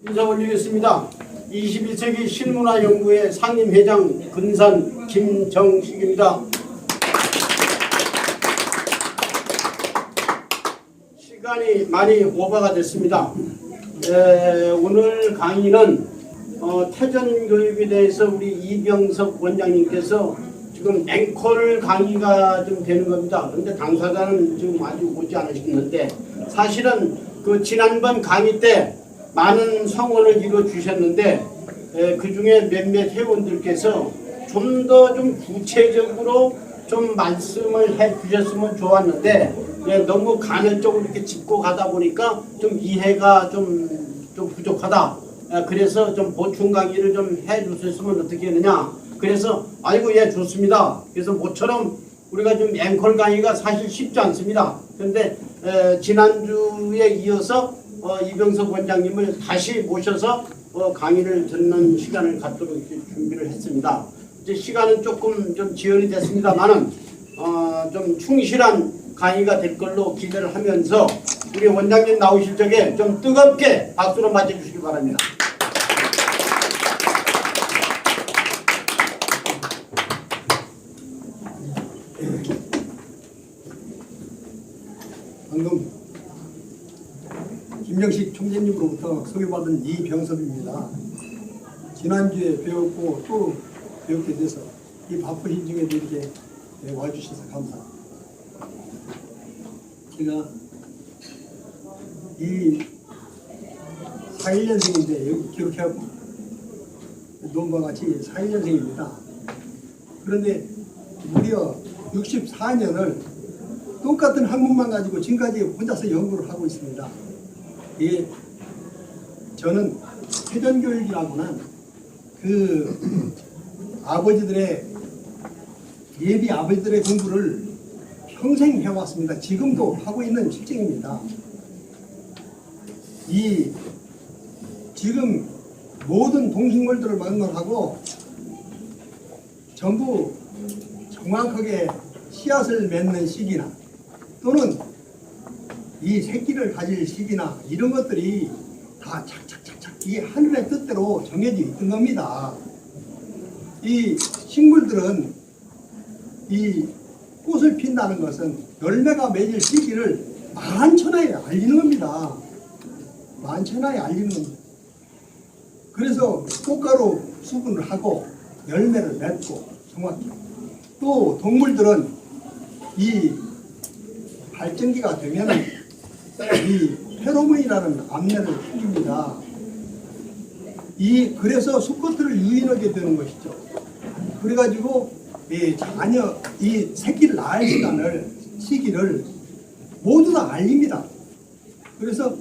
인사 올리겠습니다. 21세기 실문화연구회 상임회장 근산 김정식입니다. 시간이 많이 오버가 됐습니다. 오늘 강의는 태전교육에 대해서 우리 이병석 원장님께서 지금 앵콜 강의가 좀 되는 겁니다. 그런데 당사자는 지금 아직 오지 않으셨는데, 사실은 그 지난번 강의 때 많은 성원을 이루어 주셨는데 그 중에 몇몇 회원들께서 좀 더 좀 구체적으로 좀 말씀을 해 주셨으면 좋았는데 너무 간헐적으로 이렇게 짚고 가다 보니까 좀 이해가 좀 부족하다. 그래서 좀 보충 강의를 좀 해 주셨으면 어떻게 하느냐. 그래서 아이고 예 좋습니다. 그래서 모처럼 우리가 좀 앵콜 강의가 사실 쉽지 않습니다. 그런데 지난주에 이어서 이병석 원장님을 다시 모셔서 강의를 듣는 시간을 갖도록 이렇게 준비를 했습니다. 이제 시간은 조금 좀 지연이 됐습니다만은 좀 충실한 강의가 될 걸로 기대를 하면서 우리 원장님 나오실 적에 좀 뜨겁게 박수로 맞아주시기 바랍니다. 방금 김정식 총재님으로부터 소개받은 이병섭입니다. 지난주에 배웠고 또 배우게 돼서 이 바쁘신 중에도 이렇게 와주셔서 감사합니다. 제가 이 41년생인데 여기 기록해갖고 논과 같이 41년생입니다. 그런데 무려 64년을 똑같은 학문만 가지고 지금까지 혼자서 연구를 하고 있습니다. 예, 저는 태전교육이라고는 그 아버지들의 예비 아버지들의 공부를 평생 해왔습니다. 지금도 하고 있는 실정입니다. 이 지금 모든 동식물들을 막론하고 전부 정확하게 씨앗을 맺는 시기나 또는 이 새끼를 가질 시기나 이런 것들이 다 착착착착 이 하늘의 뜻대로 정해져 있던 겁니다. 이 식물들은 이 꽃을 핀다는 것은 열매가 맺을 시기를 만천하에 알리는 겁니다. 만천하에 알리는 겁니다. 그래서 꽃가루 수분을 하고 열매를 맺고 정확히 또 동물들은 이 발전기가 되면 이 페로몬이라는 암내를 풍깁니다. 그래서 수컷들을 유인하게 되는 것이죠. 그래가지고 이 새끼를 낳을 시기를 모두 다 알립니다. 그래서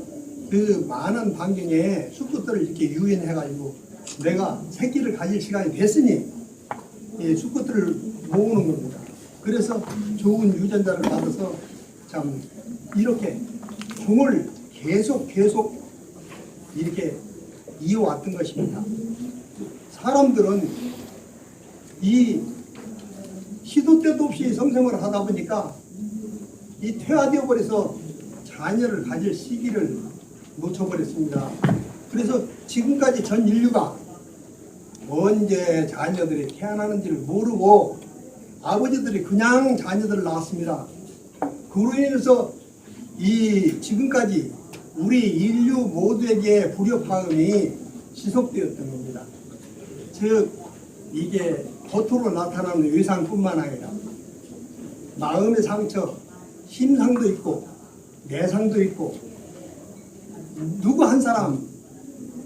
그 많은 반경에 수컷들을 이렇게 유인해가지고 내가 새끼를 가질 시간이 됐으니 수컷들을 모으는 겁니다. 그래서 좋은 유전자를 받아서 참 이렇게 종을 계속 이렇게 이어왔던 것입니다. 사람들은 이 시도 때도 없이 성생활을 하다 보니까 이 퇴화되어 버려서 자녀를 가질 시기를 놓쳐버렸습니다. 그래서 지금까지 전 인류가 언제 자녀들이 태어나는지를 모르고 아버지들이 그냥 자녀들을 낳았습니다. 그로 인해서 이 지금까지 우리 인류 모두에게 불협화음이 지속되었던 겁니다. 즉 이게 겉으로 나타나는 외상뿐만 아니라 마음의 상처, 심상도 있고 내상도 있고 누구 한 사람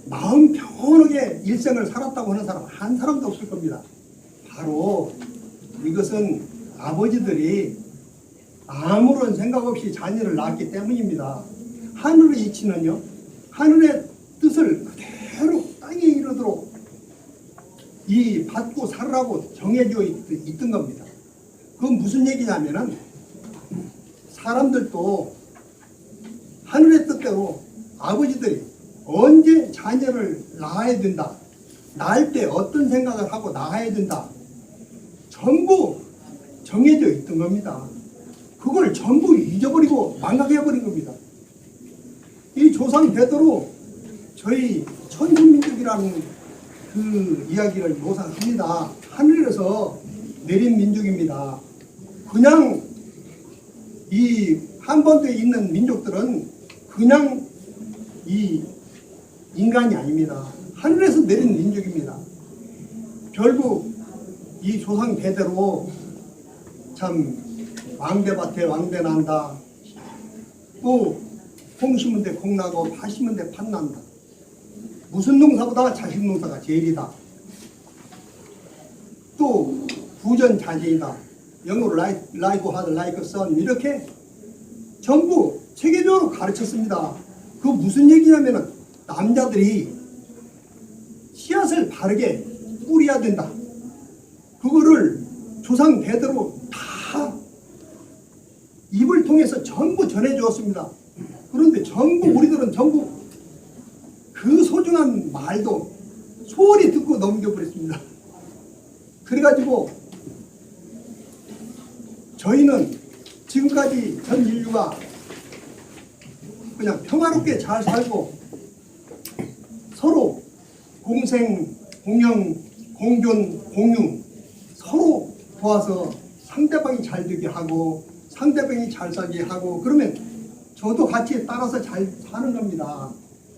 마음 평온하게 일생을 살았다고 하는 사람 한 사람도 없을 겁니다. 바로 이것은 아버지들이 아무런 생각 없이 자녀를 낳았기 때문입니다. 하늘의 이치는요, 하늘의 뜻을 그대로 땅에 이르도록 이 받고 살라고 정해져 있던 겁니다. 그건 무슨 얘기냐면은 사람들도 하늘의 뜻대로 아버지들이 언제 자녀를 낳아야 된다, 낳을 때 어떤 생각을 하고 낳아야 된다, 전부 정해져 있던 겁니다. 그걸 전부 잊어버리고 망각해버린 겁니다. 이 조상 대대로 저희 천주민족이라는 그 이야기를 묘사합니다. 하늘에서 내린 민족입니다. 그냥 이 한반도에 있는 민족들은 그냥 이 인간이 아닙니다. 하늘에서 내린 민족입니다. 결국 이 조상 대대로 참 왕대밭에 왕대 난다. 또 콩 심은 데 콩 나고 팥 심은 데 팥 난다. 무슨 농사보다 자식 농사가 제일이다. 또 부전자제이다. 영어로 like hard, like sun 이렇게 전부 세계적으로 가르쳤습니다. 그 무슨 얘기냐면은 남자들이 씨앗을 바르게 뿌려야 된다. 그거를 조상 대대로 다 입을 통해서 전부 전해 주었습니다. 그런데 전부 우리들은 전부 그 소중한 말도 소홀히 듣고 넘겨버렸습니다. 그래가지고 저희는 지금까지 전 인류가 그냥 평화롭게 잘 살고 서로 공생, 공영, 공존, 공유 서로 도와서 상대방이 잘 되게 하고 상대방이 잘 살게 하고 그러면 저도 같이 따라서 잘 사는 겁니다.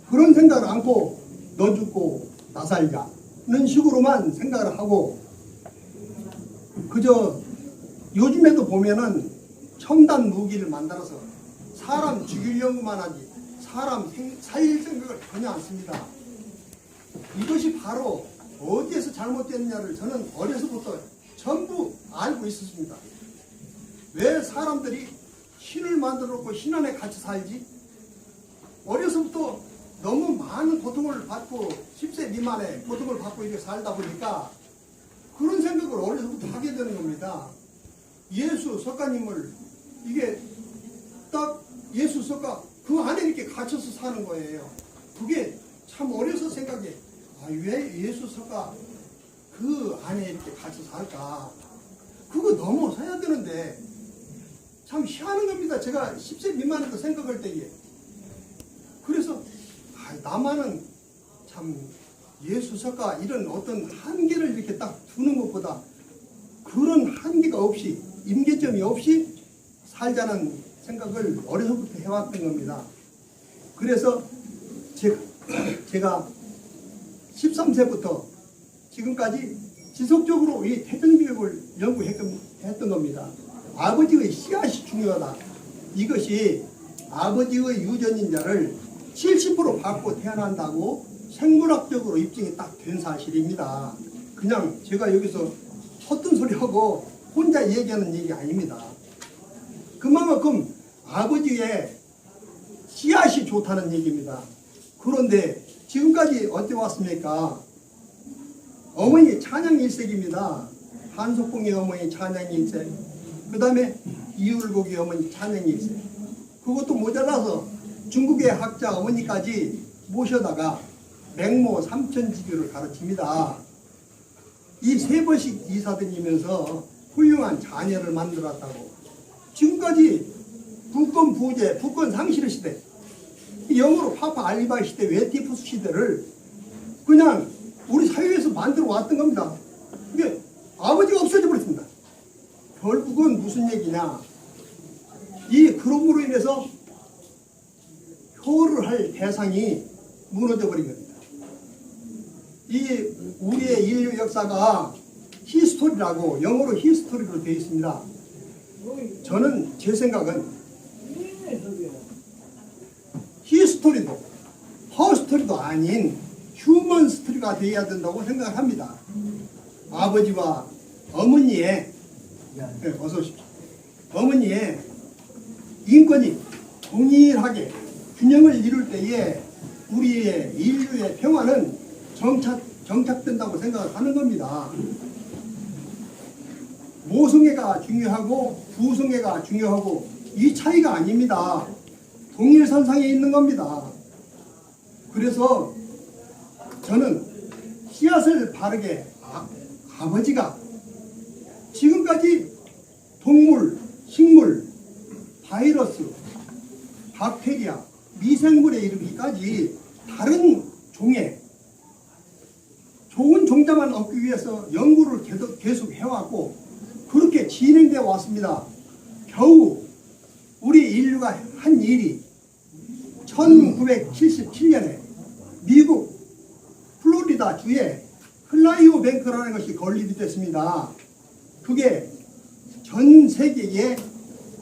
그런 생각을 않고 너 죽고 나 살자는 식으로만 생각을 하고 그저 요즘에도 보면은 첨단 무기를 만들어서 사람 죽이려고만 하지 사람 살릴 생각을 전혀 안 씁니다. 이것이 바로 어디에서 잘못됐냐를 저는 어려서부터 전부 알고 있었습니다. 왜 사람들이 신을 만들어 놓고 신 안에 같이 살지? 어려서부터 너무 많은 고통을 받고 10세 미만의 고통을 받고 이렇게 살다 보니까 그런 생각을 어려서부터 하게 되는 겁니다. 예수 석가님을 이게 딱 예수 석가 그 안에 이렇게 갇혀서 사는 거예요. 그게 참 어려서 생각해. 왜 예수 석가 그 안에 이렇게 갇혀 살까? 그거 넘어서야 되는데 참 희한한 겁니다. 제가 10세 미만에도 생각할 때에. 그래서 나만은 참 예수 석가 이런 어떤 한계를 이렇게 딱 두는 것보다 그런 한계가 없이 임계점이 없이 살자는 생각을 어려서부터 해왔던 겁니다. 그래서 제가 13세부터 지금까지 지속적으로 이 태전교육을 연구했던 겁니다. 아버지의 씨앗이 중요하다. 이것이 아버지의 유전인자를 70% 받고 태어난다고 생물학적으로 입증이 딱 된 사실입니다. 그냥 제가 여기서 헛된 소리하고 혼자 얘기하는 얘기 아닙니다. 그만큼 아버지의 씨앗이 좋다는 얘기입니다. 그런데 지금까지 어떻게 왔습니까? 어머니 찬양 일색입니다. 한석봉의 어머니 찬양 일색, 그 다음에 이울곡의 어머니 찬양 일색. 그것도 모자라서 중국의 학자 어머니까지 모셔다가 맹모 삼천지교를 가르칩니다. 이 세 번씩 이사 다니면서 훌륭한 자녀를 만들었다고. 지금까지 북권 부재, 북권 상실 시대, 영어로 파파 알리바이 시대, 웨티푸스 시대를 그냥 우리 사회에서 만들어 왔던 겁니다. 이게 아버지가 없어져 버렸습니다. 결국은 무슨 얘기냐? 이 그룹으로 인해서 효를 할 대상이 무너져 버린 겁니다. 이 우리의 인류 역사가 히스토리라고 영어로 히스토리로 되어 있습니다. 저는 제 생각은 히스토리도 허스토리도 아닌 휴먼 스토리가 되어야 된다고 생각을 합니다. 아버지와 어머니의 어서 오십시오. 어머니의 인권이 동일하게 균형을 이룰 때에 우리의 인류의 평화는 정착된다고 생각을 하는 겁니다. 모성애가 중요하고 부성애가 중요하고 이 차이가 아닙니다. 동일선상에 있는 겁니다. 그래서 저는 씨앗을 바르게 아버지가 지금까지 동물, 식물, 바이러스, 박테리아, 미생물에 이르기까지 다른 중에 좋은 종자만 얻기 위해서 연구를 계속 해왔고 그렇게 진행되어 왔습니다. 겨우 우리 인류가 한 일이 1977년에 미국 플로리다 주에 클라이오 뱅크라는 것이 건립이 됐습니다. 그게 전 세계에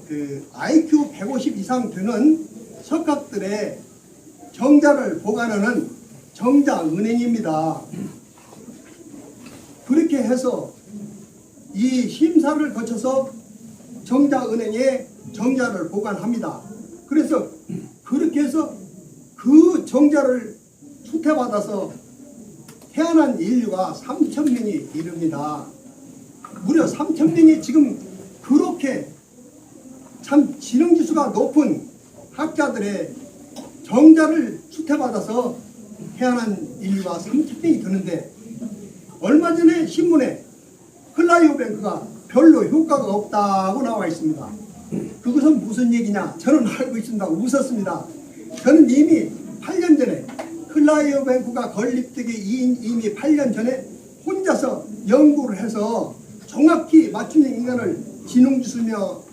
그 IQ 150 이상 되는 석학들의 정자를 보관하는 정자은행입니다. 그렇게 해서 이 심사를 거쳐서 정자은행에 정자를 보관합니다. 그래서 그렇게 해서 그 정자를 수태받아서 태어난 인류가 3,000명이 이릅니다. 무려 3,000명이 지금 그렇게 참 지능지수가 높은 학자들의 정자를 수태받아서 태어난 인류가 3,000명이 되는데 얼마 전에 신문에 클라이오 뱅크가 별로 효과가 없다고 나와 있습니다. 그것은 무슨 얘기냐? 저는 알고 있습니다. 웃었습니다. 저는 이미 8년 전에 클라이오 뱅크가 건립되기 이미 8년 전에 혼자서 연구를 해서 정확히 맞춤형 인간을 지능지수며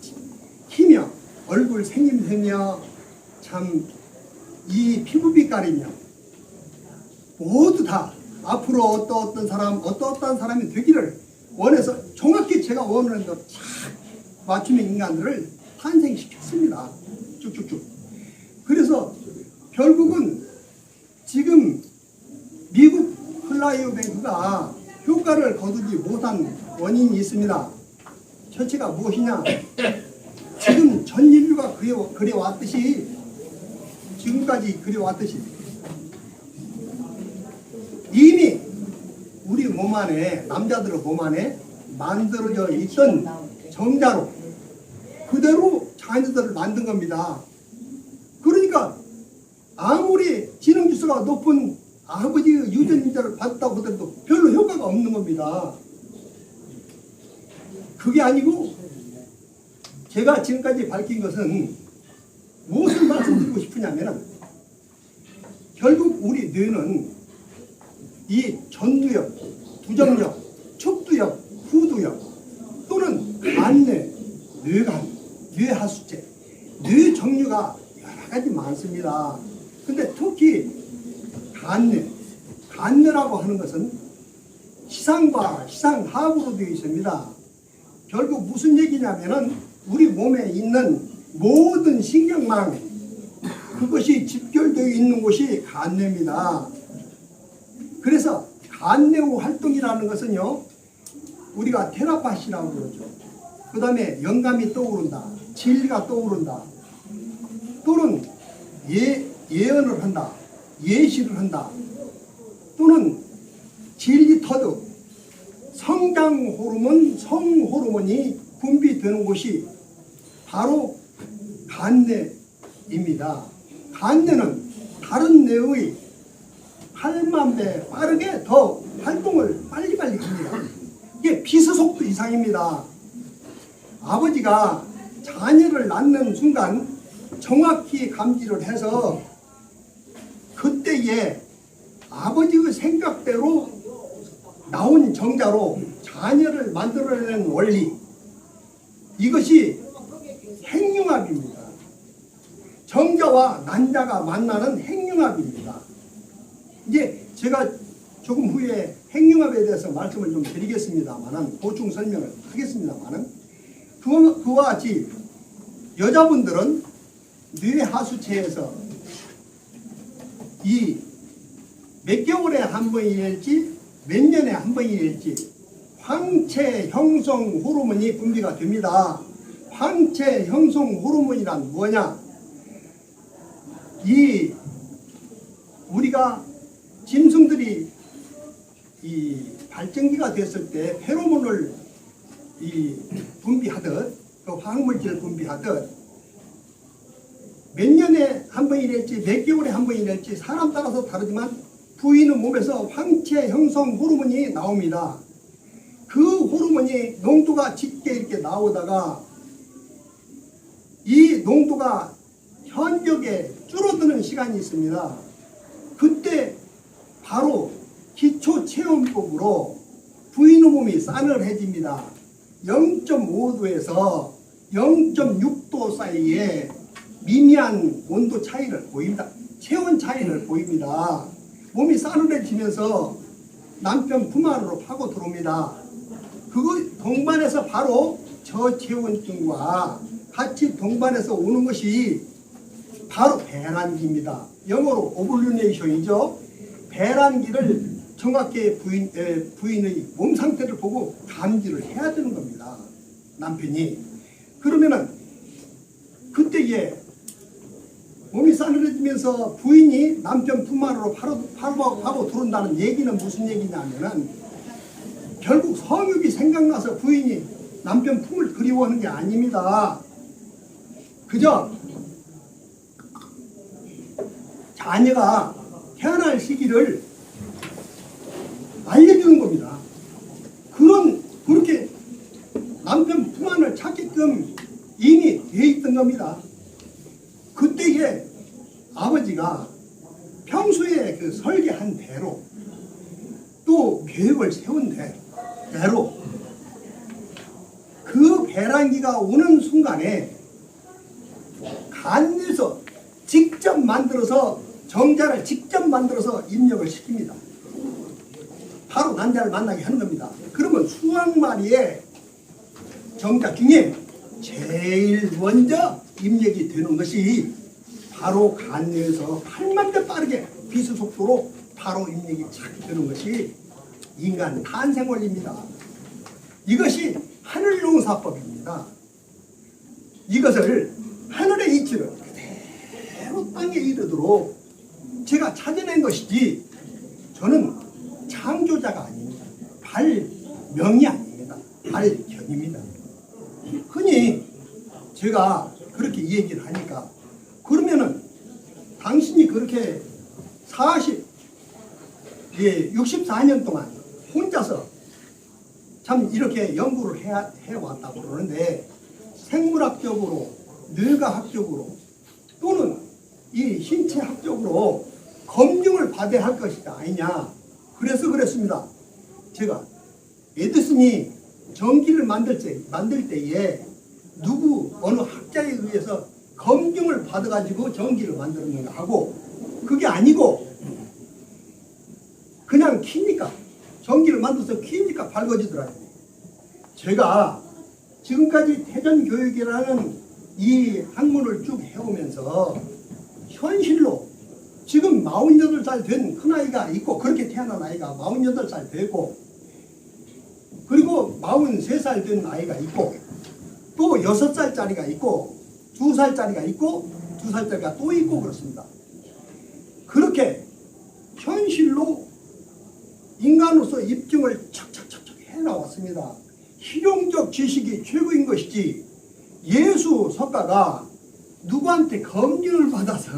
키며 얼굴 생김새며 참 이 피부빛깔이며 모두 다 앞으로 어떤 사람이 되기를 원해서 정확히 제가 원하는 대로 쫙 맞춤형 인간들을 탄생시켰습니다. 쭉쭉쭉. 그래서 결국은 지금 미국 클라이오 뱅크가 효과를 거두지 못한 원인이 있습니다. 첫째가 무엇이냐? 지금 전 인류가 그래왔듯이 지금까지 그래왔듯이 이미 우리 몸 안에 남자들의 몸 안에 만들어져 있던 정자로 그대로 자녀들을 만든 겁니다. 그러니까 아무리 지능지수가 높은 아버지의 유전인자를 받았다고 하더라도 별로 효과가 없는 겁니다. 그게 아니고 제가 지금까지 밝힌 것은 무엇을 말씀드리고 싶으냐면 결국 우리 뇌는 이 전두엽, 두정엽, 척두엽, 후두엽 또는 간뇌, 뇌간, 뇌하수체, 뇌 종류가 여러 가지 많습니다. 근데 특히 간뇌라고 하는 것은 시상과 시상하부로 되어 있습니다. 결국 무슨 얘기냐면은 우리 몸에 있는 모든 신경망 그것이 집결되어 있는 곳이 간뇌입니다. 그래서 간뇌우 활동이라는 것은요 우리가 테라파시라고 그러죠. 그 다음에 영감이 떠오른다, 진리가 떠오른다, 또는 예언을 한다, 예시를 한다, 또는 진리 터득, 성장 호르몬, 성 호르몬이 분비되는 곳이 바로 간뇌입니다. 간뇌는 다른 뇌의 8만 배 빠르게 더 활동을 빨리빨리 합니다. 이게 비수속도 이상입니다. 아버지가 자녀를 낳는 순간 정확히 감지를 해서 그때에 아버지의 생각대로 나온 정자로 자녀를 만들어내는 원리, 이것이 핵융합입니다. 정자와 난자가 만나는 핵융합입니다. 이제 제가 조금 후에 핵융합에 대해서 말씀을 좀 드리겠습니다만은 보충 설명을 하겠습니다만은 그와 같이 여자분들은 뇌하수체에서 이 몇 개월에 한 번이랄지 몇 년에 한 번이랄지 황체 형성 호르몬이 분비가 됩니다. 황체 형성 호르몬이란 뭐냐? 이 우리가 짐승들이 이 발정기가 됐을 때 페로몬을 분비하듯 그 화학물질을 분비하듯 몇 년에 한 번이랄지 몇 개월에 한 번이랄지 사람 따라서 다르지만 부인의 몸에서 황체 형성 호르몬이 나옵니다. 그 호르몬이 농도가 짙게 이렇게 나오다가 이 농도가 현격에 줄어드는 시간이 있습니다. 그때 바로 기초체온법으로 부인의 몸이 싸늘해집니다. 0.5도에서 0.6도 사이에 미미한 온도 차이를 보입니다. 체온 차이를 보입니다. 몸이 싸늘해지면서 남편 품 안으로 파고 들어옵니다. 그거 동반해서 바로 저체온증과 같이 동반해서 오는 것이 바로 배란기입니다. 영어로 오블루네이션이죠. 배란기를 정확히 부인의 몸 상태를 보고 감지를 해야 되는 겁니다. 남편이. 그러면은 그때에 몸이 싸늘해지면서 부인이 남편 품 안으로 파고 들어온다는 얘기는 무슨 얘기냐면은 결국 성욕이 생각나서 부인이 남편 품을 그리워하는 게 아닙니다. 그저 자녀가 태어날 시기를 알려주는 겁니다. 그렇게 남편 품 안을 찾게끔 이미 돼 있던 겁니다. 그때에 아버지가 평소에 그 설계한 대로 또 계획을 세운 대로 그 배란기가 오는 순간에 간에서 직접 만들어서 정자를 직접 만들어서 입력을 시킵니다. 바로 난자를 만나게 하는 겁니다. 그러면 수억 마리의 정자 중에 제일 먼저 입력이 되는 것이 바로 간내에서 8만 배 빠르게 비수 속도로 바로 입력이 착 되는 것이 인간 탄생 원리입니다. 이것이 하늘용사법입니다. 이것을 하늘의 이치를 그대로 땅에 이르도록 제가 찾아낸 것이지 저는 창조자가 아닙니다. 발명이 아닙니다. 발견입니다. 흔히 제가 그렇게 얘기를 하니까 그러면은 당신이 그렇게 64년 동안 혼자서 참 이렇게 연구를 해왔다고 그러는데 생물학적으로, 뇌과학적으로 또는 이 신체학적으로 검증을 받아야 할 것이 아니냐. 그래서 그랬습니다. 제가 에디슨이 전기를 만들 때에 어느 학자에 의해서 검증을 받아가지고 전기를 만들었는가 하고 그게 아니고 그냥 키니까 전기를 만들어서 키니까 밝아지더라고요. 제가 지금까지 태전교육이라는 이 학문을 쭉 해오면서 현실로 지금 48살 된 큰아이가 있고 그렇게 태어난 아이가 48살 되고 그리고 43살 된 아이가 있고 또 6살짜리가 있고 2살짜리가 있고 2살짜리가 또 있고 그렇습니다. 그렇게 현실로 인간으로서 입증을 척척척척 해나왔습니다. 실용적 지식이 최고인 것이지 예수 석가가 누구한테 검증을 받아서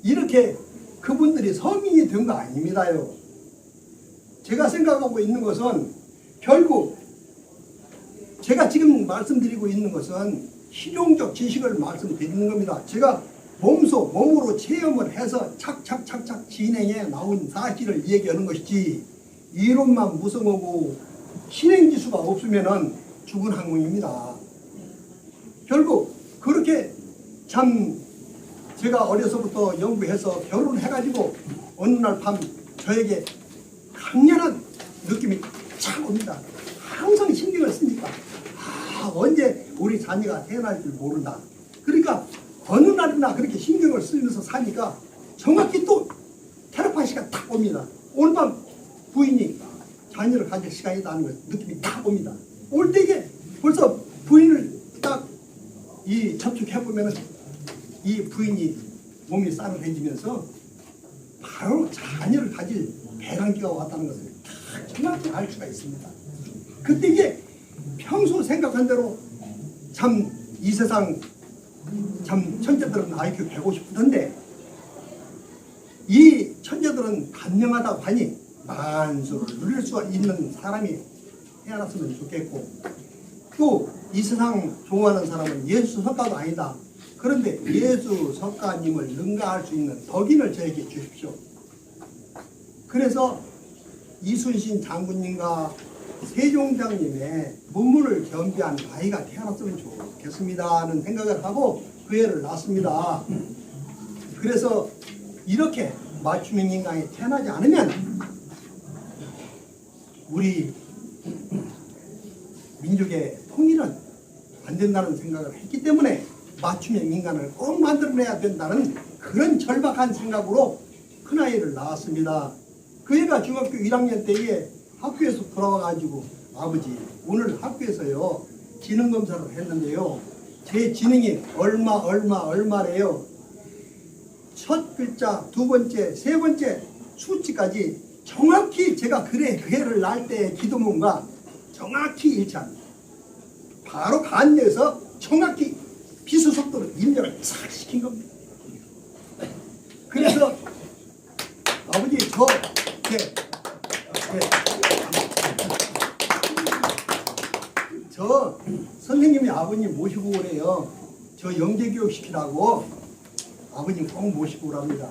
이렇게 그분들이 성인이 된 거 아닙니다요. 제가 생각하고 있는 것은 결국 제가 지금 말씀드리고 있는 것은 실용적 지식을 말씀드리는 겁니다. 제가 몸으로 체험을 해서 착착착착 진행해 나온 사실을 얘기하는 것이지 이론만 무성하고 실행지수가 없으면 죽은 학문입니다. 결국 그렇게 참 제가 어려서부터 연구해서 결혼해가지고 어느 날 밤 저에게 강렬한 느낌이 착 옵니다. 항상 신경을 쓰니까 언제 우리 자녀가 태어날 줄 모른다. 그러니까 어느 날이나 그렇게 신경을 쓰면서 사니까 정확히 또 테레파시가 딱 옵니다. 오늘 밤 부인이 자녀를 가질 시간이다 하는 느낌이 딱 옵니다. 올 때에 벌써 부인을 딱 이 접촉해보면 이 부인이 몸이 싸늘해지면서 바로 자녀를 가질 배란기가 왔다는 것을 딱 정확히 알 수가 있습니다. 그때 이게 평소 생각한 대로 참 이 세상 참 천재들은 IQ 150인데 이 천재들은 간명하다고 하니 만수를 누릴 수 있는 사람이 태어났으면 좋겠고 또 이 세상 좋아하는 사람은 예수 석가도 아니다. 그런데 예수 석가님을 능가할 수 있는 덕인을 저에게 주십시오. 그래서 이순신 장군님과 세종장님의 문물을 겸비한 아이가 태어났으면 좋겠습니다 하는 생각을 하고 그 애를 낳습니다. 그래서 이렇게 맞춤형 인간이 태어나지 않으면 우리 민족의 통일은 안 된다는 생각을 했기 때문에 맞춤형 인간을 꼭 만들어내야 된다는 그런 절박한 생각으로 큰아이를 낳았습니다. 그 애가 중학교 1학년 때에 학교에서 돌아와가지고 아버지 오늘 학교에서요 지능검사를 했는데요 제 지능이 얼마래요. 첫 글자, 두 번째, 세 번째 수치까지 정확히 제가 그 애를 낳을 때의 기도문과 정확히 일치합니다. 바로 간내에서 정확히 비수속도로 입력을 싹 시킨 겁니다. 그래서 아버지 저 선생님이 아버님 모시고 오래요. 저 영재교육 시키라고 아버님 꼭 모시고 오랍니다.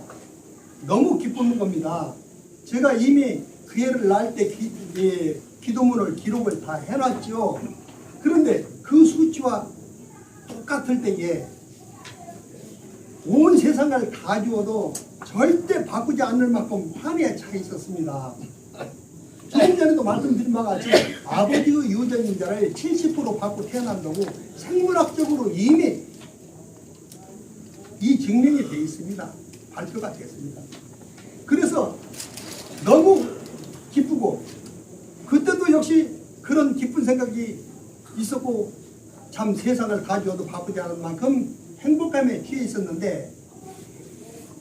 너무 기쁜 겁니다. 제가 이미 그 애를 낳을 때 기도문을 기록을 다 해놨죠. 그런데 그 수치와 똑같을 때에 온 세상을 다 주어도 절대 바꾸지 않을 만큼 환희에 차 있었습니다. 조금 전에도 말씀드린 바와 같이 아버지의 유전인자를 70% 받고 태어난다고 생물학적으로 이미 이 증명이 되어 있습니다. 발표가 됐습니다. 그래서 너무 기쁘고 그때도 역시 그런 기쁜 생각이 있었고 참 세상을 다 주어도 바쁘지 않은 만큼 행복감에 취해 있었는데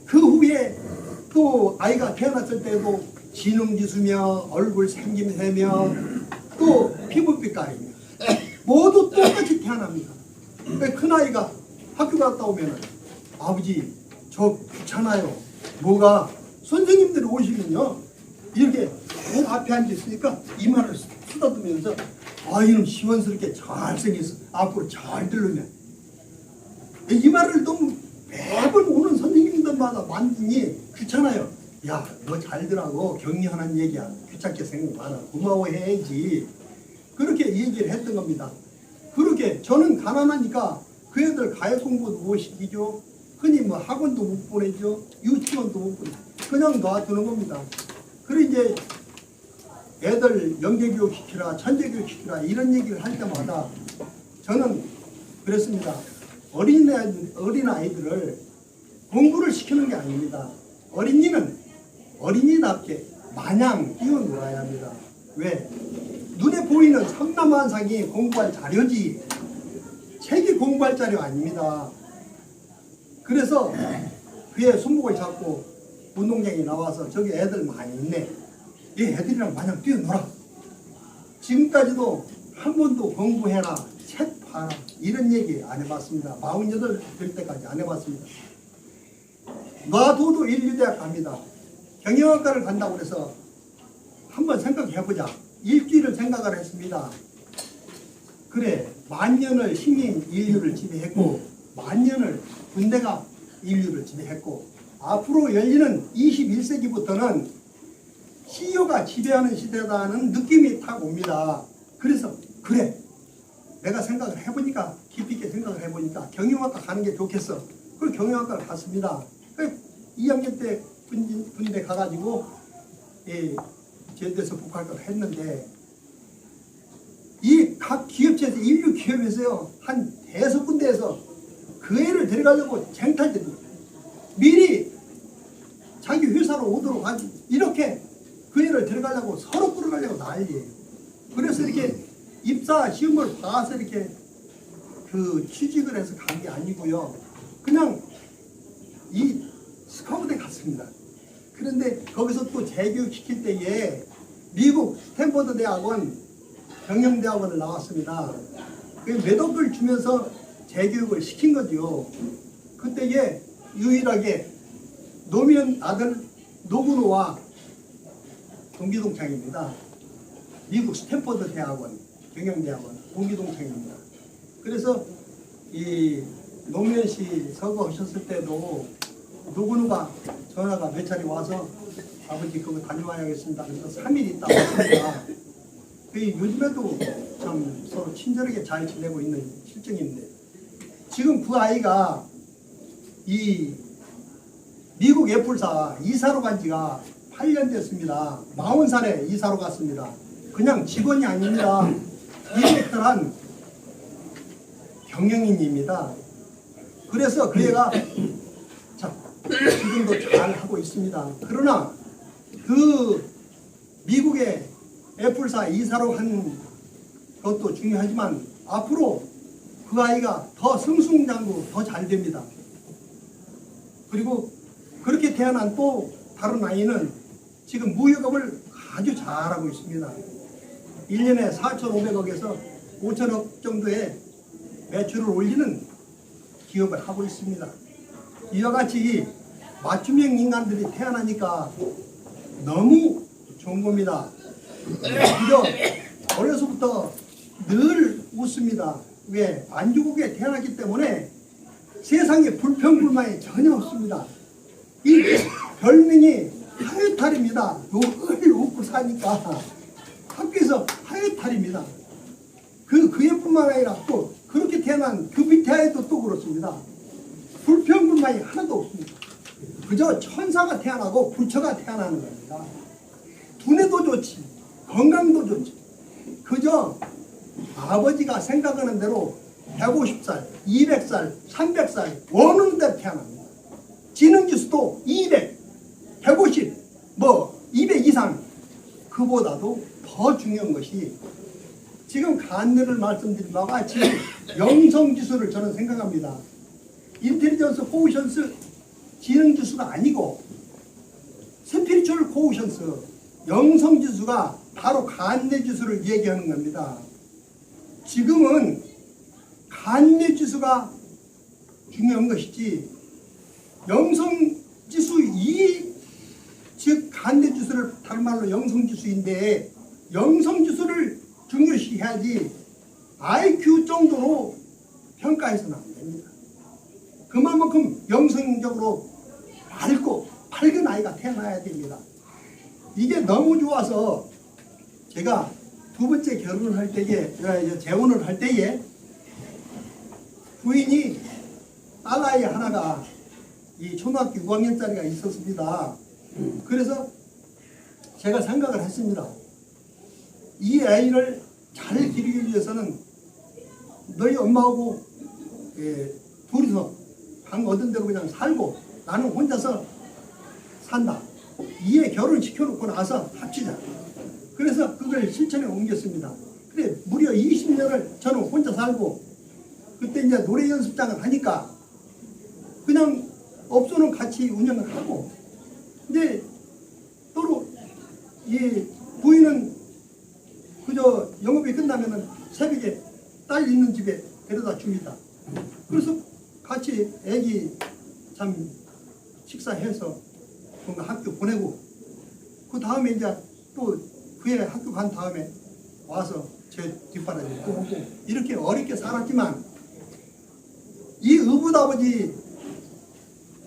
그 후에 또 아이가 태어났을 때도 지능지수며 얼굴 생김새며 또 피부빛깔이며 모두 똑같이 태어납니다. 큰아이가 학교 갔다 오면 아버지 저 귀찮아요. 뭐가 선생님들이 오시면요 이렇게 맨 앞에 앉아있으니까 이마를 쓰다듬으면서 아 이놈 시원스럽게 잘생겼어. 앞으로 잘 들으면 이마를 너무 매번 오는 선생님들마다 만지니 귀찮아요. 야 너 잘들하고 격려하는 얘기야. 귀찮게 생각 많아. 고마워해야지. 그렇게 얘기를 했던 겁니다. 그렇게 저는 가난하니까 그 애들 가역 공부도 못 시키죠. 흔히 뭐 학원도 못 보내죠. 유치원도 못 보내죠. 그냥 놔두는 겁니다. 그리고 이제 애들 영재교육 시키라 천재교육 시키라 이런 얘기를 할 때마다 저는 그랬습니다. 어린아이들을 공부를 시키는 게 아닙니다. 어린이는 어린이답게 마냥 뛰어놀아야 합니다. 왜? 눈에 보이는 삼라만상이 공부할 자료지 책이 공부할 자료 아닙니다. 그래서 그의 손목을 잡고 운동장에 나와서 저기 애들 많이 있네. 이 애들이랑 마냥 뛰어놀아. 지금까지도 한 번도 공부해라, 책 봐라 이런 얘기 안 해봤습니다. 48 될 때까지 안 해봤습니다. 놔둬도 인류대학 갑니다. 경영학과를 간다고 해서 한번 생각해보자. 일주일을 생각을 했습니다. 그래, 만년을 힘이 인류를 지배했고 만년을 군대가 인류를 지배했고 앞으로 열리는 21세기부터는 CEO가 지배하는 시대다는 느낌이 딱 옵니다. 그래서 그래, 내가 생각을 해보니까 깊이 있게 생각을 해보니까 경영학과 가는 게 좋겠어. 그래서 경영학과를 갔습니다. 2학년 때 군대 가가지고 제대해서 복학을 했는데 이 각 기업체에서 인류 기업에서요 한 대여섯 군데에서 그 애를 데려가려고 쟁탈들이 미리 자기 회사로 오도록 하지 이렇게 그 애를 데려가려고 서로 끌어가려고 난리예요. 그래서 이렇게 입사 시험을 봐서 이렇게 그 취직을 해서 간 게 아니고요. 그냥 이 스카우트에 갔습니다. 그런데 거기서 또 재교육 시킬 때에 미국 스탠퍼드 대학원 경영대학원을 나왔습니다. 몇 억을 주면서 재교육을 시킨 거죠. 그때에 유일하게 노무현 아들 노근호와 동기동창입니다. 미국 스탠퍼드 대학원 경영대학원 동기동창입니다. 그래서 이 노무현 씨 서거하셨을 때도 누구누가 전화가 몇 차례 와서 아버지 그거 다녀와야겠습니다. 그래서 3일 있다 왔습니다. 요즘에도 참 서로 친절하게 잘 지내고 있는 실정인데 지금 그 아이가 이 미국 애플사 이사로 간 지가 8년 됐습니다. 40살에 이사로 갔습니다. 그냥 직원이 아닙니다. 디렉터란 경영인입니다. 그래서 그 애가 지금도 잘 하고 있습니다. 그러나 그 미국의 애플사 이사로 한 것도 중요하지만 앞으로 그 아이가 더 승승장구 더 잘 됩니다. 그리고 그렇게 태어난 또 다른 아이는 지금 무역업을 아주 잘하고 있습니다. 1년에 4,500억에서 5천억 정도의 매출을 올리는 기업을 하고 있습니다. 이와 같이 맞춤형 인간들이 태어나니까 너무 좋은 겁니다. 그저 어려서부터 늘 웃습니다. 왜? 안주국에 태어났기 때문에 세상에 불평불만이 전혀 없습니다. 이 별명이 하회탈입니다. 늘 웃고 사니까 학교에서 하회탈입니다. 그애뿐만 아니라 또 그렇게 태어난 그 밑에 아이도 또 그렇습니다. 불평불만이 하나도 없습니다. 그저 천사가 태어나고 부처가 태어나는 겁니다. 두뇌도 좋지, 건강도 좋지. 그저 아버지가 생각하는 대로 150살, 200살, 300살 원하는 대로 태어납니다. 지능지수도 200, 150, 200 이상. 그보다도 더 중요한 것이 지금 간늘을 말씀드린 바와 같이 영성지수를 저는 생각합니다. 인텔리전스 코오션스 지능지수가 아니고 스피리추얼 코오션스 영성지수가 바로 간뇌지수를 얘기하는 겁니다. 지금은 간뇌지수가 중요한 것이지 영성지수 2, 즉 간뇌지수를 다른 말로 영성지수인데 영성지수를 중요시해야지 IQ 정도로 평가해서는 안 됩니다. 그만큼 영성적으로 밝은 아이가 태어나야 됩니다. 이게 너무 좋아서 제가 두 번째 결혼을 할 때에 재혼을 할 때에 부인이 딸아이 하나가 이 초등학교 6학년짜리가 있었습니다. 그래서 제가 생각을 했습니다. 이 아이를 잘 기르기 위해서는 너희 엄마하고 둘이서 방 얻은 대로 그냥 살고 나는 혼자서 산다. 이에 결혼시켜놓고 나서 합치자. 그래서 그걸 실천에 옮겼습니다. 그래 무려 20년을 저는 혼자 살고 그때 이제 노래 연습장을 하니까 그냥 업소는 같이 운영을 하고 근데 또 이 부인은 그저 영업이 끝나면은 새벽에 딸 있는 집에 데려다 줍니다. 그래서 같이 애기 참 식사해서 뭔가 학교 보내고 그 다음에 이제 또 그애 학교 간 다음에 와서 제 뒷바라지 또 오고 이렇게 어렵게 살았지만 이 의붓아버지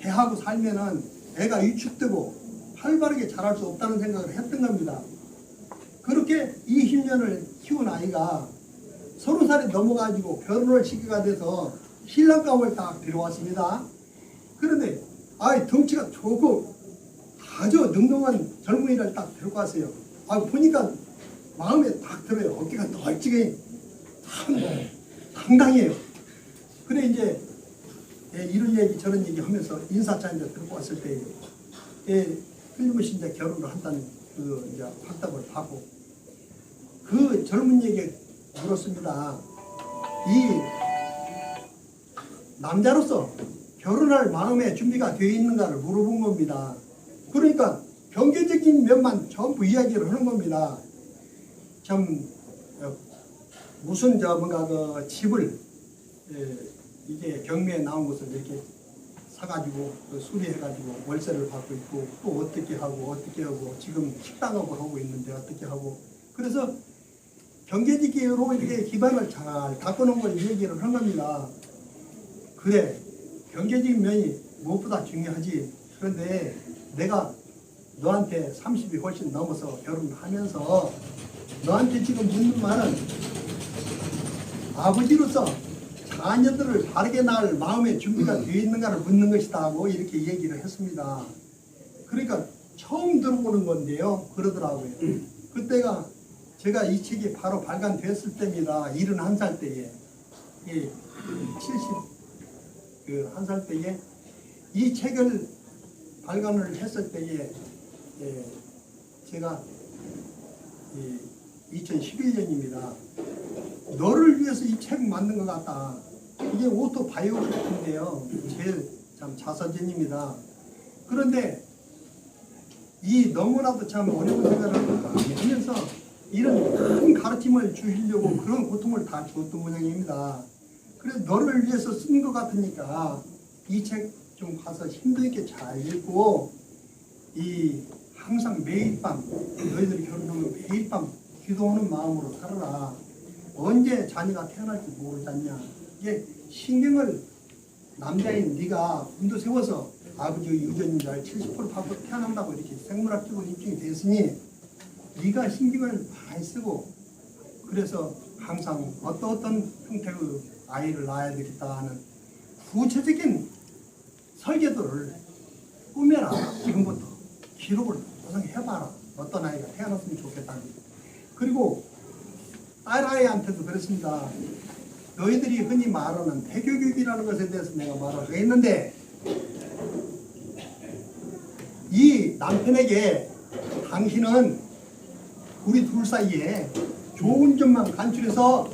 대하고 살면은 애가 위축되고 활발하게 자랄 수 없다는 생각을 했던 겁니다. 그렇게 20년을 키운 아이가 30살이 넘어가지고 결혼을 시기가 돼서 신랑감을 딱 들어왔습니다. 그런데 아이 덩치가 좋고 아주 능동한 젊은이를 딱 데리고 왔어요. 보니까 마음에 딱 들어요. 어깨가 널찍해 참 당당해요. 그래 이제 이런 얘기 저런 얘기 하면서 인사차인데 데리고 왔을 때 틀림없이 이제 결혼을 한다는 그 이제 확답을 받고 그 젊은이에게 물었습니다. 이 남자로서 결혼할 마음의 준비가 되어 있는가를 물어본 겁니다. 그러니까 경제적인 면만 전부 이야기를 하는 겁니다. 참 무슨 뭔가 그 집을 이게 경매에 나온 것을 이렇게 사가지고 수리해가지고 월세를 받고 있고 또 어떻게 하고 지금 식당업을 하고 있는데 어떻게 하고 그래서 경제적으로 이렇게 기반을 잘 닦아놓은 걸 얘기를 한 겁니다. 그래 경제적인 면이 무엇보다 중요하지. 그런데 내가 너한테 30이 훨씬 넘어서 결혼하면서 너한테 지금 묻는 말은 아버지로서 자녀들을 바르게 낳을 마음의 준비가 되어 있는가를 묻는 것이다 하고 이렇게 얘기를 했습니다. 그러니까 처음 들어보는 건데요. 그러더라고요. 그때가 제가 이 책이 바로 발간됐을 때입니다. 71살 때에. 71살 때에 이 책을 발간을 했을 때에 제가 2011년입니다. 너를 위해서 이 책 만든 것 같다. 이게 오토바이오그래피인데요. 제일 참 자서전입니다. 그런데 이 너무나도 참 어려운 생각을 많이 하면서 이런 큰 가르침을 주시려고 그런 고통을 다 주었던 모양입니다. 그래서 너를 위해서 쓴 것 같으니까 이 책 좀 가서 힘들게 잘 읽고 이 항상 매일 밤 너희들이 결혼하면 매일 밤 기도하는 마음으로 살아라. 언제 자녀가 태어날지 모르지 않냐. 이게 신경을 남자인 네가 운도 세워서 아버지의 유전자를 70% 받고 태어난다고 이렇게 생물학적으로 입증이 됐으니 네가 신경을 많이 쓰고 그래서 항상 어떤 형태의 아이를 낳아야 되겠다 하는 구체적인 설계도를 꾸며라. 지금부터 기록을 구성해봐라. 어떤 아이가 태어났으면 좋겠다. 그리고 딸아이한테도 그렇습니다. 너희들이 흔히 말하는 태교교육이라는 것에 대해서 내가 말을 했는데 이 남편에게 당신은 우리 둘 사이에 좋은 점만 간추려서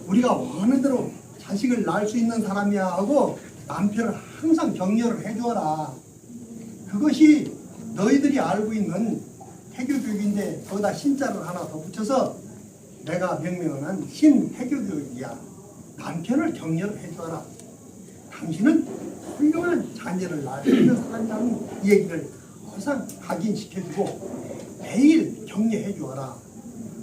우리가 원하는 대로 자식을 낳을 수 있는 사람이야 하고 남편을 항상 격려를 해주어라. 그것이 너희들이 알고 있는 태교교육인데 거기다 신자를 하나 더 붙여서 내가 명명한 신태교교육이야. 남편을 격려를 해주어라. 당신은 훌륭한 자녀를 낳을 수 있는 사람이라는 얘기를 항상 각인시켜주고 매일 격려해 주어라.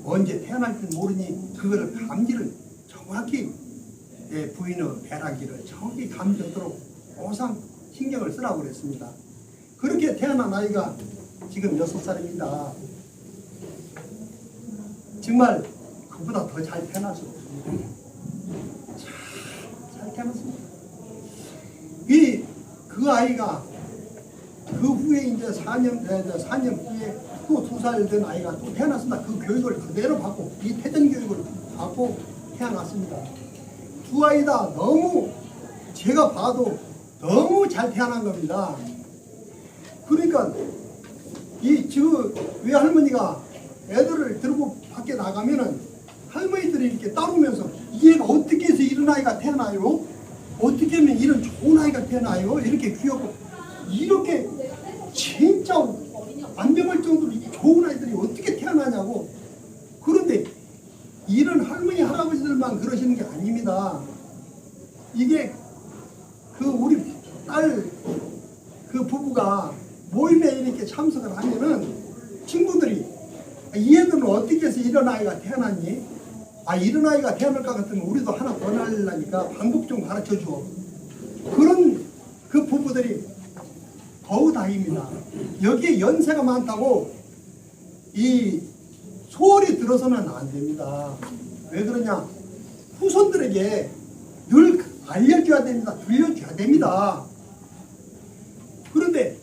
언제 태어날지 모르니 그거를 감지를 정확히 부인의 배란기를 정확히 감지하도록 항상 신경을 쓰라고 그랬습니다. 그렇게 태어난 아이가 지금 6살입니다. 정말 그보다 더 잘 태어날 수 없습니다. 잘 태어났습니다. 그 아이가 그 후에 이제 4년 후에 또 2살 된 아이가 또 태어났습니다. 그 교육을 그대로 받고 이 태전 교육을 받고 태어났습니다. 두 아이 다 너무 제가 봐도 너무 잘 태어난 겁니다. 그러니까 지금 외할머니가 애들을 들고 밖에 나가면은 할머니들이 이렇게 따르면서 얘가 어떻게 해서 이런 아이가 태어나요? 어떻게 하면 이런 좋은 아이가 태어나요? 이렇게 귀엽고 이렇게 진짜 안 병할 정도로 좋은 아이들이 어떻게 태어나냐고. 그런데 이런 할머니 할아버지들만 그러시는 게 아닙니다. 이게 우리 딸 그 부부가 모임에 이렇게 참석을 하면은 친구들이 이 애들은 어떻게 해서 이런 아이가 태어났니? 이런 아이가 태어날 것 같으면 우리도 하나 더 낳으려니까 방법 좀 가르쳐 줘. 그런 그 부부들이 더우 다행입니다. 여기에 연세가 많다고 이 소홀히 들어서는 안 됩니다. 왜 그러냐? 후손들에게 늘 알려줘야 됩니다. 들려줘야 됩니다. 그런데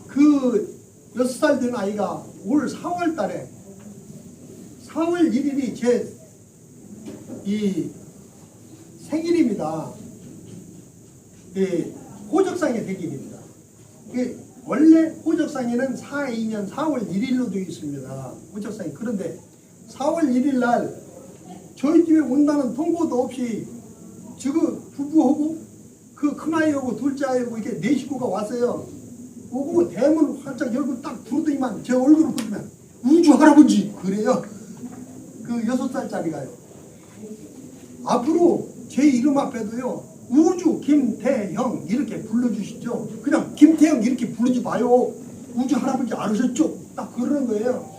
그 6살 된 아이가 올 4월 달에 4월 1일이 제 생일입니다. 호적상의 생일입니다. 원래 호적상에는 42년 4월 1일로 되어 있습니다. 호적상이. 그런데 4월 1일 날 저희 집에 온다는 통보도 없이 지금 부부하고 그 큰아이하고 둘째아이하고 이렇게 네 식구가 왔어요. 오고 대문을 활짝 열고 딱 부르더니만 제 얼굴을 보시면 우주 할아버지 그래요. 그 6살짜리가요. 앞으로 제 이름 앞에도요 우주 김태형 이렇게 불러주시죠. 그냥 김태형 이렇게 부르지 마요. 우주 할아버지 알으셨죠? 딱 그러는 거예요.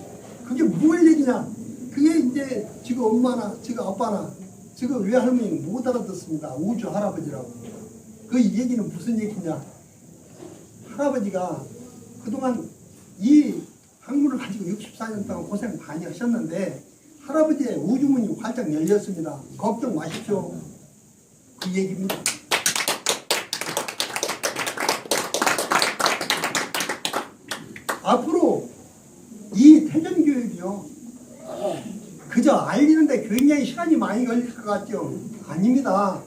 그게 뭘 얘기냐? 그게 이제 지금 엄마나 지금 아빠나 지금 외할머니 못 알아듣습니다. 우주 할아버지라고. 그 얘기는 무슨 얘기냐? 할아버지가 그동안 이 학문을 가지고 64년 동안 고생 많이 하셨는데 할아버지의 우주문이 활짝 열렸습니다. 걱정 마십시오. 그 얘기입니다. 앞으로 이 태전교육이요, 그저 알리는데 굉장히 시간이 많이 걸릴 것 같죠? 아닙니다.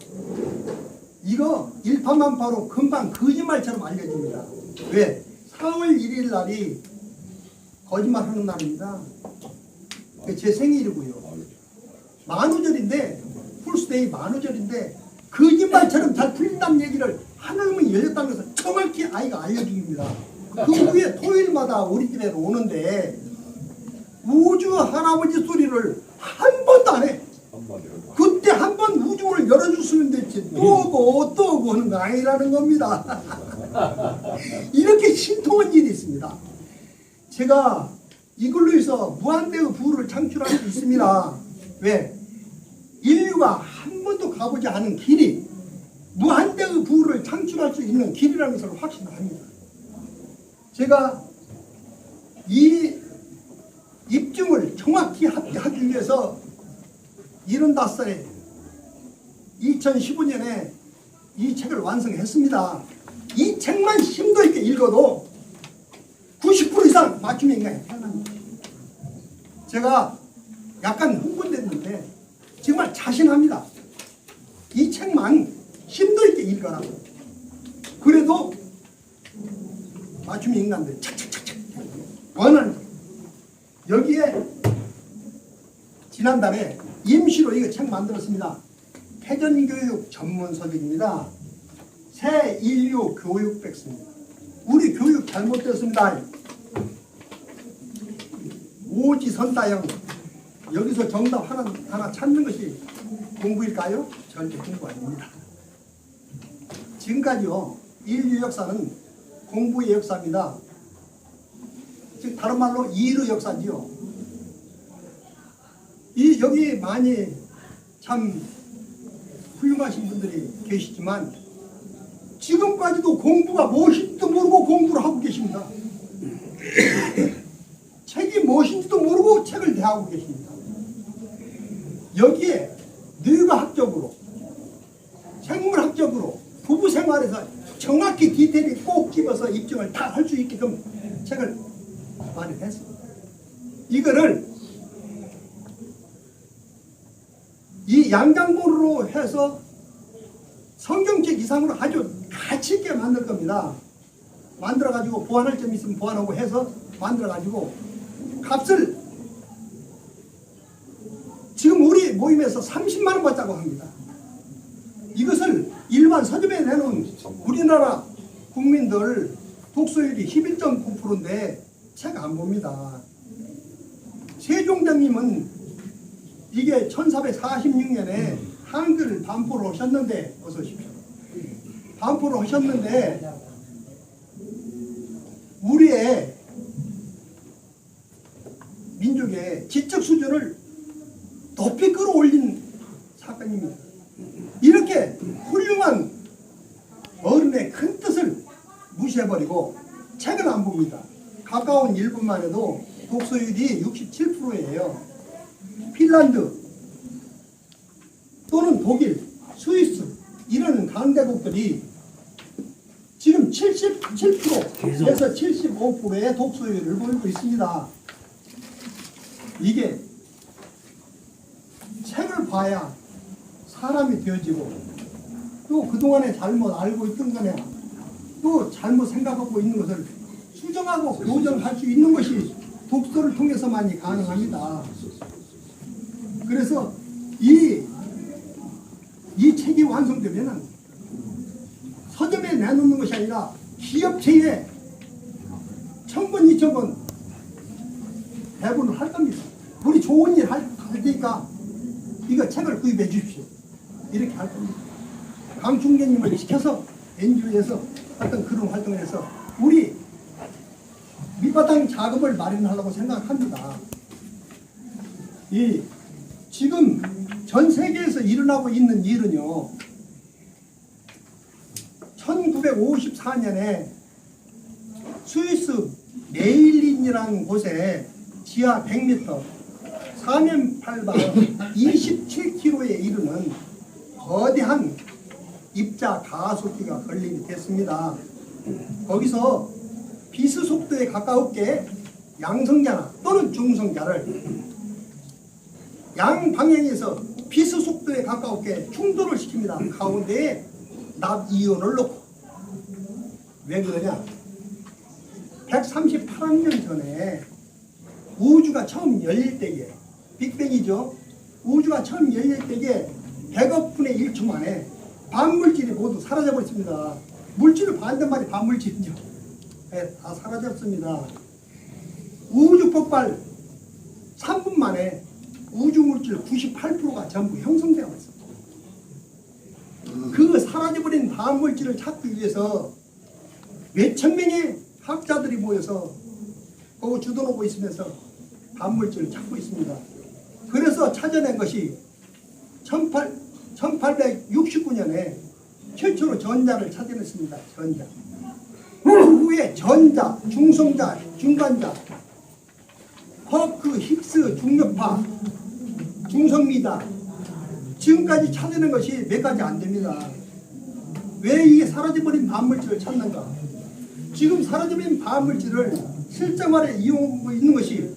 이거 일파만파로 금방 거짓말처럼 알려집니다. 왜? 4월 1일 날이 거짓말하는 날입니다. 제 생일이고요. 만우절인데, 풀스데이 만우절인데 거짓말처럼 잘 풀린다는 얘기를 하늘문이 열렸다는 것을 정확히 아이가 알려줍니다. 그 후에 토요일마다 우리 집에 오는데 우주 할아버지 소리를 한 번도 안 해. 그때 한 번 우주문을 열어줬으면 됐지 또 오고 하는 거 아니라는 겁니다. 이렇게 신통한 일이 있습니다. 제가 이걸로 해서 무한대의 부를 창출할 수 있습니다. 왜? 인류가 한 번도 가보지 않은 길이 무한대의 부를 창출할 수 있는 길이라는 것을 확신합니다. 제가 이 입증을 정확히 하기 위해서 75살에 2015년에 이 책을 완성했습니다. 이 책만 심도 있게 읽어도 90% 이상 맞춤 인간이 태어납니다. 제가 약간 흥분됐는데 정말 자신합니다. 이 책만 심도 있게 읽어라. 그래도 맞춤 인간들 착착착착 원하는 여기에 지난달에 임시로 이거 책 만들었습니다. 태전교육 전문 서적입니다. 새 인류 교육 백서입니다. 우리 교육 잘못됐습니다. 오지선다형 여기서 정답 하나 찾는 것이 공부일까요? 절대 공부 아닙니다. 지금까지요 인류 역사는 공부의 역사입니다. 즉 다른 말로 이의 역사지요. 여기 많이 참 훌륭하신 분들이 계시지만 지금까지도 공부가 무엇인지도 모르고 공부를 하고 계십니다. 책이 무엇인지도 모르고 책을 대하고 계십니다. 여기에 뇌과학적으로 생물학적으로 부부생활에서 정확히 디테일이 꼭 집어서 입증을 다 할 수 있게끔 책을 마련했습니다. 이거를 이 양장본으로 해서 성경책 이상으로 아주 가치 있게 만들 겁니다. 만들어가지고 보완할 점 있으면 보완하고 해서 만들어가지고 값을 지금 우리 모임에서 30만 원 받자고 합니다. 이것을 일반 서점에 내놓은 우리나라 국민들 독서율이 11.9%인데 책 안 봅니다. 세종대님은 이게 1446년에 한글 반포를 하셨는데 어서 오십시오. 반포를 하셨는데 우리의 민족의 지적 수준을 높이 끌어올린 사건입니다. 이렇게 훌륭한 어른의 큰 뜻을 무시해버리고 책을 안 봅니다. 가까운 일본만 해도 독서율이 67%예요. 핀란드 또는 독일, 스위스 이런 강대국들이 지금 77%에서 75%의 독서율을 보이고 있습니다. 이게 책을 봐야 사람이 되어지고 또 그동안에 잘못 알고 있던 거냐 또 잘못 생각하고 있는 것을 수정하고 교정할 수 있는 것이 독서를 통해서만이 가능합니다. 그래서 이 책이 완성되면 서점에 내놓는 것이 아니라 기업체에 1000번, 2000번 배분을 할 겁니다. 우리 좋은 일 할 테니까 이거 책을 구입해 주십시오. 이렇게 할 겁니다. 강충계님을 시켜서 NGO에서 어떤 그런 활동을 해서 우리 밑바닥 자금을 마련하려고 생각합니다. 지금 전 세계에서 일어나고 있는 일은요, 1954년에 스위스 메일린이라는 곳에 지하 100m, 사면팔방 27km에 이르는 거대한 입자 가속기가 건립이 됐습니다. 거기서 비스 속도에 가까웠게 양성자나 또는 중성자를 양방향에서 비스 속도에 가까웠게 충돌을 시킵니다. 가운데에 납이온을 놓고. 왜 그러냐? 138억 년 전에 우주가 처음 열릴 때에, 빅뱅이죠. 우주가 처음 열릴 때에 100억 분의 1초 만에 반물질이 모두 사라져버렸습니다. 물질의 반대말이 반물질이죠. 네, 다 사라졌습니다. 우주 폭발 3분 만에 우주 물질 98%가 전부 형성되어 있습니다. 그 사라져버린 반물질을 찾기 위해서 몇천 명의 학자들이 모여서 그 주도하고 있으면서 반물질을 찾고 있습니다. 그래서 찾아낸 것이 1869년에 최초로 전자를 찾아냈습니다. 전자. 그 후에 전자, 중성자, 중간자, 허크, 힉스, 중력파, 중성미다. 지금까지 찾아낸 것이 몇 가지 안 됩니다. 왜 이게 사라져버린 반물질을 찾는가? 지금 사라져버린 반물질을 실생활에 이용하고 있는 것이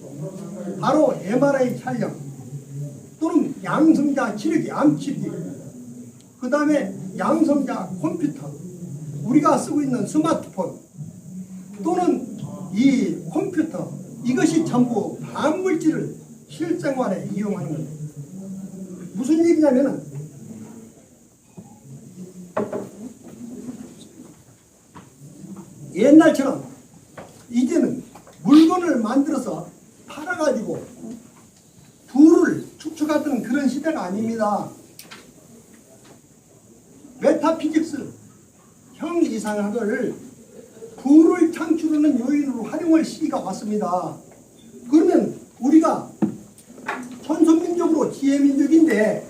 바로 MRI 촬영 또는 양성자 치료기, 암치료기, 그 다음에 양성자 컴퓨터, 우리가 쓰고 있는 스마트폰 또는 이 컴퓨터, 이것이 전부 반물질을 실생활에 이용하는 겁니다. 무슨 얘기냐면은 옛날처럼 이제는 물건을 만들어서 팔아가지고 부를 축적하던 그런 시대가 아닙니다. 메타피직스, 형이상학을 부를 창출하는 요인으로 활용할 시기가 왔습니다. 그러면 우리가 천선민족으로 지혜민족인데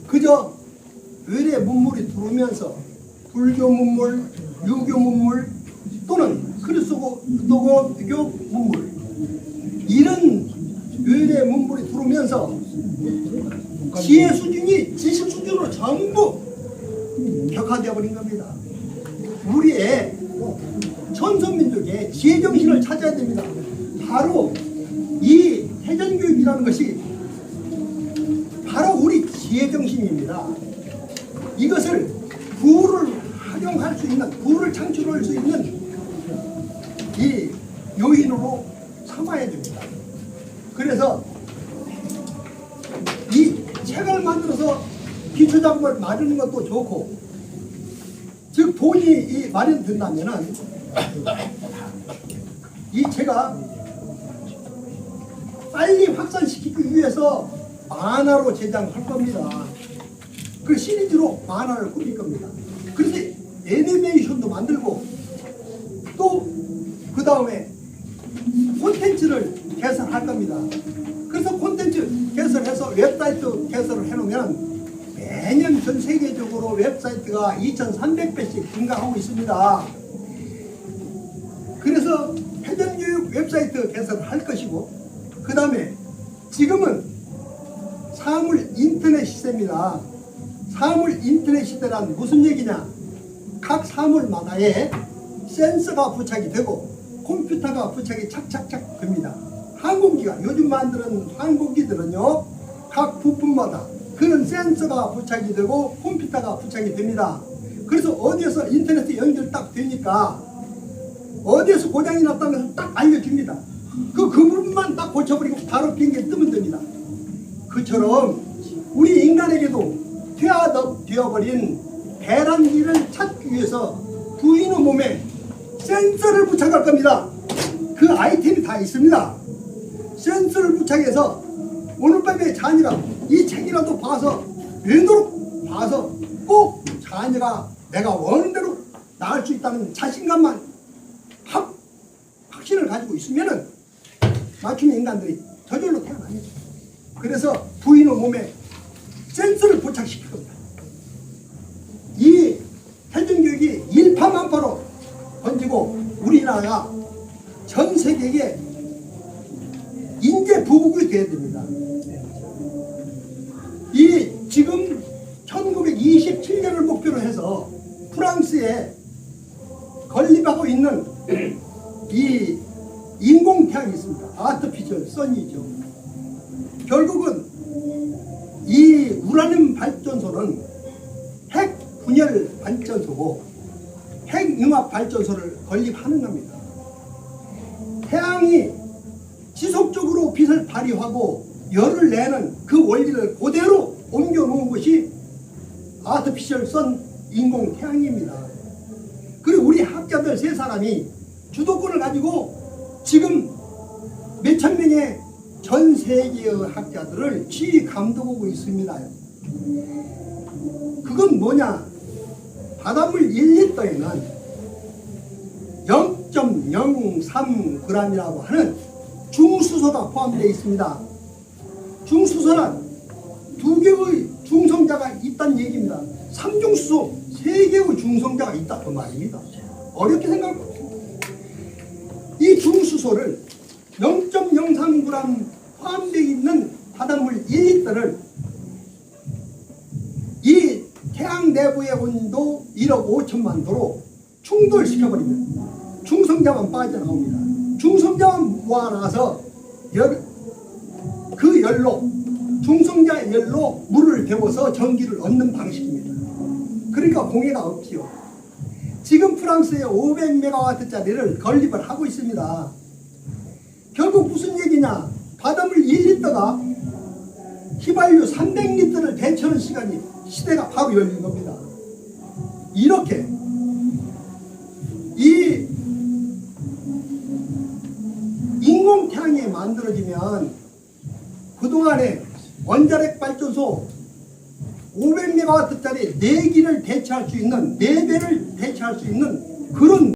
그저 외래 문물이 들어오면서 불교 문물, 유교 문물 또는 그리스도교 문물, 이런 외래 문물이 들어오면서 지혜 수준이 지식 수준으로 전부 격화되어 버린 겁니다. 우리의 천선민족의 지혜정신을 찾아야 됩니다. 바로 이 해전교육이라는 것이 바로 우리 지혜정신입니다. 이것을 부를 활용할 수 있는, 부를 창출할 수 있는 이 요인으로 삼아야 됩니다. 그래서 이 책을 만들어서 기초작업을 마련하는 것도 좋고, 즉 돈이 마련된다면은 이 제가 빨리 확산시키기 위해서 만화로 제작할 겁니다. 그 시리즈로 만화를 꾸밀 겁니다. 그래서 애니메이션도 만들고 또 그 다음에 콘텐츠를 개설할 겁니다. 그래서 콘텐츠 개설해서 웹사이트 개설을 해놓으면 매년 전 세계적으로 웹사이트가 2,300배씩 증가하고 있습니다. 그래서 해전교육 웹사이트 개설을 할 것이고, 그 다음에 지금은 사물 인터넷 시대입니다. 사물 인터넷 시대란 무슨 얘기냐? 각 사물마다에 센서가 부착이 되고 컴퓨터가 부착이 착착착 됩니다. 항공기가, 요즘 만드는 항공기들은요, 각 부품마다 그런 센서가 부착이 되고 컴퓨터가 부착이 됩니다. 그래서 어디에서 인터넷에 연결 딱 되니까 어디에서 고장이 났다는 것을 딱 알려줍니다. 그 부분만 딱 고쳐버리고 바로 비행기에 뜨면 됩니다. 그처럼 우리 인간에게도 퇴화되어버린 배란기를 찾기 위해서 부인의 몸에 센서를 부착할 겁니다. 그 아이템이 다 있습니다. 센서를 부착해서 오늘 밤에 자녀가 이 책이라도 봐서 외도록 봐서 꼭 자녀가 내가 원하는 대로 나을 수 있다는 자신감만 확신을 가지고 있으면은 맞춤 인간들이 저절로 태어납니다. 그래서 부인의 몸에 센서를 부착시킬 겁니다. 이 해전교육이 우리나라가 전 세계에 인재 부국이 돼야 됩니다. 이 지금 1927년을 목표로 해서 프랑스에 건립하고 있는 이 인공태양이 있습니다. 아티피셜 선이죠. 결국은 이 우라늄 발전소는 핵 분열 발전소고 핵융합 발전소를 건립하는 겁니다. 태양이 지속적으로 빛을 발휘하고 열을 내는 그 원리를 그대로 옮겨 놓은 것이 아티피셜 선 인공태양입니다. 그리고 우리 학자들 세 사람이 주도권을 가지고 지금 몇천 명의 전 세계의 학자들을 지휘 감독하고 있습니다. 그건 뭐냐? 바닷물 1리터에는 0.03g이라고 하는 중수소가 포함되어 있습니다. 중수소는 2개의 중성자가 있다는 얘기입니다. 3중수소 3개의 중성자가 있다 그 말입니다. 어렵게 생각하고 이 중수소를 0.03g 포함되어 있는 바닷물 1리터를 이 태양 내부의 온도 1억 5천만 도로 충돌시켜버리면 중성자만 빠져나옵니다. 중성자만 모아놔서 그 열로 중성자 열로 물을 데워서 전기를 얻는 방식입니다. 그러니까 공해가 없지요. 지금 프랑스에 500메가와트짜리를 건립을 하고 있습니다. 결국 무슨 얘기냐? 바닷물 1리터가 휘발유 300리터를 대처하는 시대가 바로 열린 겁니다. 이렇게 이 인공태양이 만들어지면 그동안에 원자력 발전소 500메가와트짜리 4기를 대체할 수 있는 4배를 대체할 수 있는 그런